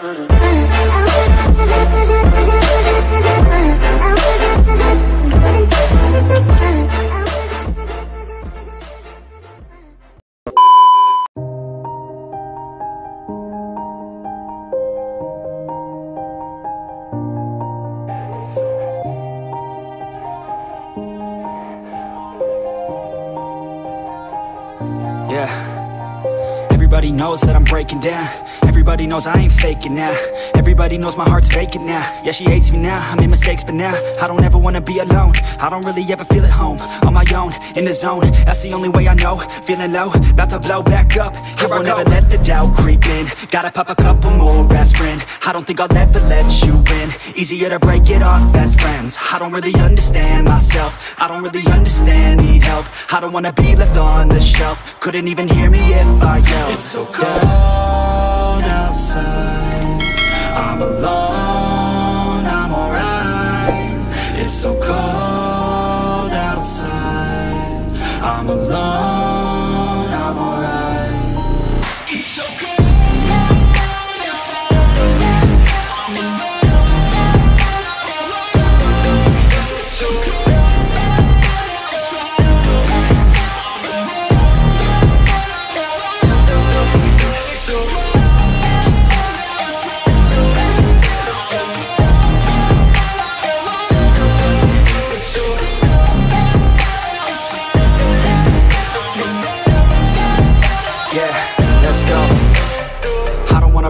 Yeah. Everybody knows that I'm breaking down. Everybody knows I ain't faking now. Everybody knows my heart's vacant now. Yeah, she hates me now, I made mistakes but now I don't ever wanna be alone. I don't really ever feel at home. On my own, in the zone, that's the only way I know. Feeling low, about to blow back up. I won't ever let the doubt creep in. Gotta pop a couple more aspirin. I don't think I'll ever let you in. Easier to break it off best friends. I don't really understand myself. I don't really understand, need help. I don't wanna be left on the shelf. Couldn't even hear me if I yelled. It's so cold outside, I'm alone, I'm alright. It's so cold outside, I'm alone, I'm alright. It's so cold.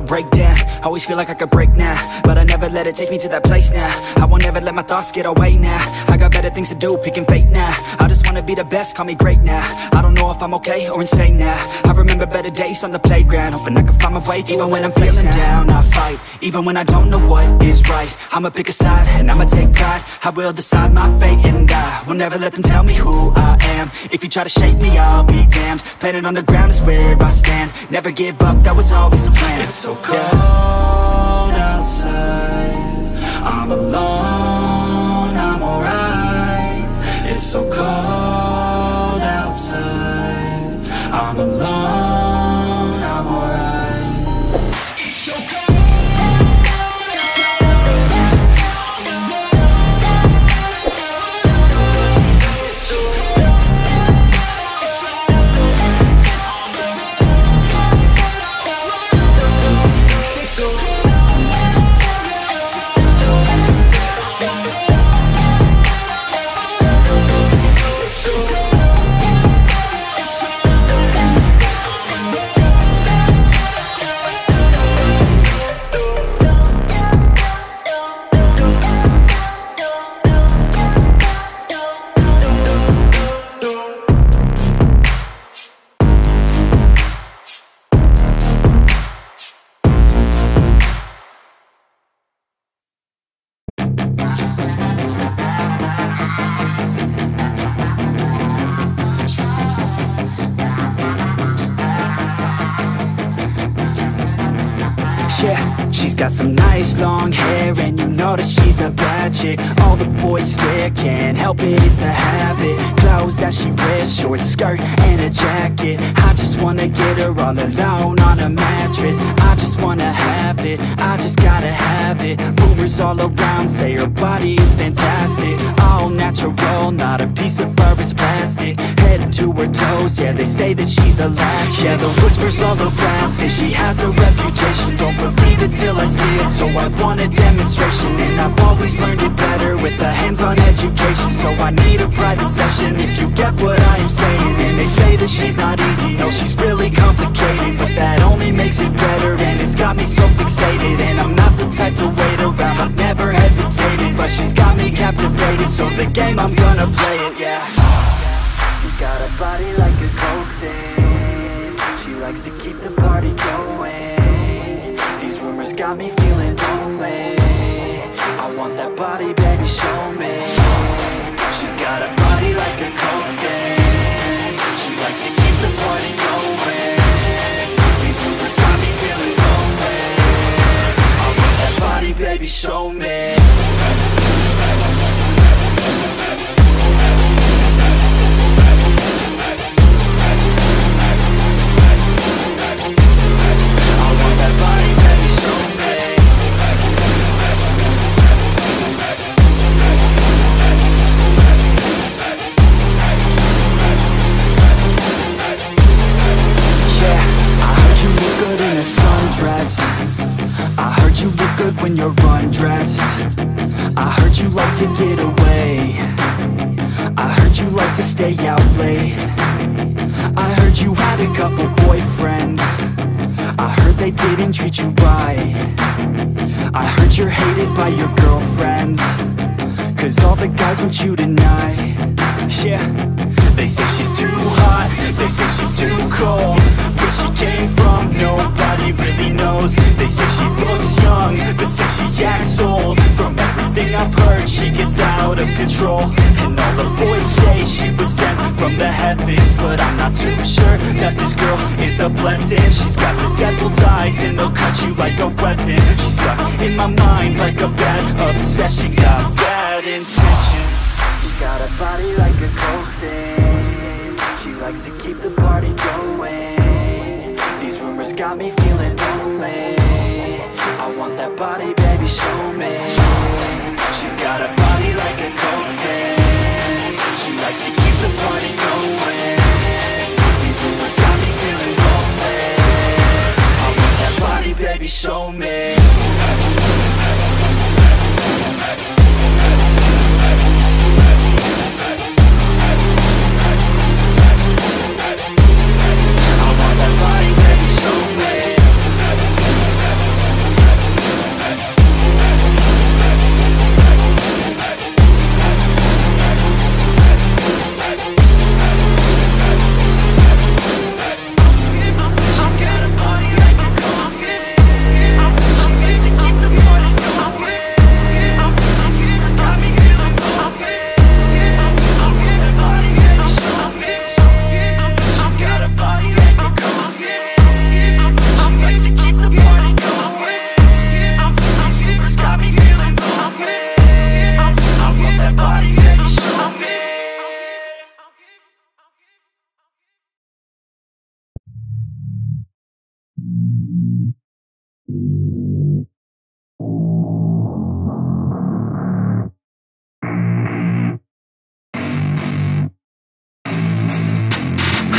Break down, always feel like I could break now, but I never let it take me to that place now. I won't ever let my thoughts get away now. I got better things to do, picking fate now. I just wanna be the best, call me great now. I don't know if I'm okay or insane now. I remember better days on the playground, hoping I can find my way even when I'm feeling down. I fight, even when I don't know what is right. I'ma pick a side, and I'ma take pride. I will decide my fate, and I will never let them tell me who I am. If you try to shape me, I'll be damned. Planet on the ground is where I stand. Never give up, that was always the plan. It's so cold outside, I'm alone, I'm alright. It's so cold outside, I'm alone, I'm alright. It's so cold. Yeah, she's got some nice long hair, and you know that she's a bad chick. All the boys stare, can't help it, it's a habit. Clothes that she wears, short skirt and a jacket. I just wanna get her all alone on a mattress. I just wanna have it, I just gotta have it. Rumors all around say her body is fantastic. All natural, not a piece of fur is plastic. Head to her toes, yeah, they say that she's a latch. Yeah, the whispers all around say she has a reputation. Don't believe it till I see it, so I want a demonstration. And I've always learned it better with a hands-on education. So I need a private session if you get what I am saying. And they say that she's not easy, no, she's really complicated, but that only makes it better, and it's got me so fixated. And I'm not the type to wait around, I've never hesitated, but she's got me captivated, so the game, I'm gonna play it, yeah. You got a body like a coke thing, she likes to keep the party going. These rumors got me feeling lonely, I want that body, baby, show me. She's got a body like a coke thing, she likes to keep the party going. These rumors got me feeling lonely, I want that body, baby, show me. I want that body, baby, show me. good when you're undressed. I heard you like to get away. I heard you like to stay out late. I heard you had a couple boyfriends. I heard they didn't treat you right. I heard you're hated by your girlfriends, 'cause all the guys want you tonight. Yeah. They say she's too hot, they say she's too cold. Where she came from, nobody really knows. They say she looks young, but say she acts old. From everything I've heard, she gets out of control. And all the boys say she was sent from the heavens, but I'm not too sure that this girl is a blessing. She's got the devil's eyes and they'll cut you like a weapon. She's stuck in my mind like a bad obsession. Got bad intentions. She's got a body like a coffin. She likes to keep the party going. These rumors got me feeling lonely. I want that body, baby, show me. She's got a body like a coffin. She likes to keep the party going. These rumors got me feeling lonely. I want that body, baby, show me.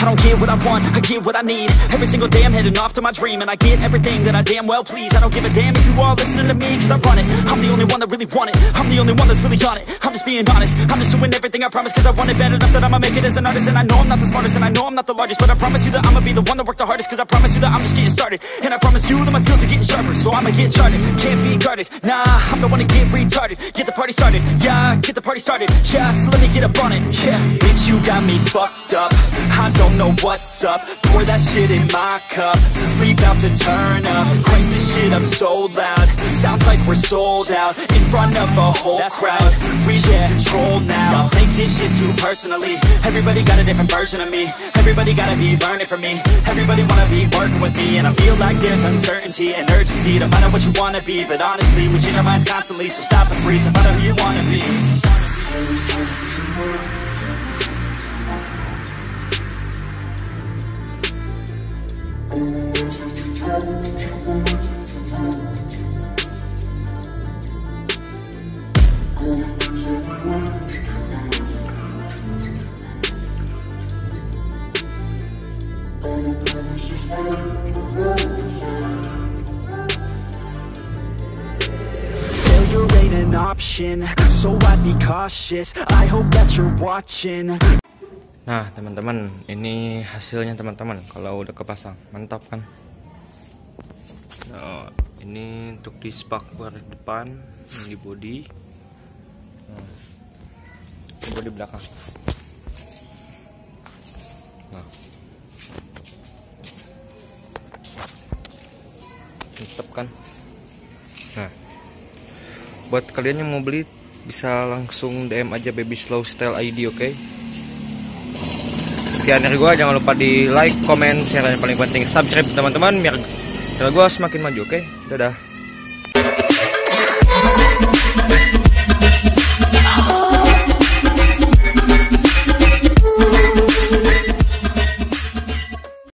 I don't get what I want, I get what I need. Every single day I'm heading off to my dream, and I get everything that I damn well please. I don't give a damn if you all listening to me, 'cause I run it. I'm the only one that really want it. I'm the only one that's really on it. I'm just being honest. I'm just doing everything I promise, 'cause I want it bad enough that I'ma make it as an artist. And I know I'm not the smartest, and I know I'm not the largest, but I promise you that I'ma be the one that worked the hardest. 'Cause I promise you that I'm just getting started, and I promise you that my skills are getting sharper. So I'ma get charted, can't be guarded. Nah, I'm the one to get retarded. Get the party started, yeah, get the party started. Yeah, so let me get up on it, yeah. Bitch, you got me fucked up. I don't know what's up. Pour that shit in my cup. We bout to turn up. Crank this shit up so loud. Sounds like we're sold out in front of a whole crowd. We lose control now. Y'all take this shit too personally. Everybody got a different version of me. Everybody gotta be learning from me. Everybody wanna be working with me. And I feel like there's uncertainty and urgency to find out what you wanna be. But honestly, we change our minds constantly. So stop and breathe and find out who you wanna be. Failure ain't an option, so I'd be cautious. I hope that you're watching. Nah teman-teman, ini hasilnya teman-teman kalau udah kepasang, mantap kan? Nah, ini untuk di spakbor depan, ini di body, nah, ini body belakang. Nah, mantap kan? Nah, buat kalian yang mau beli bisa langsung DM aja Baby Slow Style ID, oke? Sekian dari gue, jangan lupa di like, comment, share, dan yang paling penting subscribe teman-teman biar channel gue semakin maju, oke? Dadah.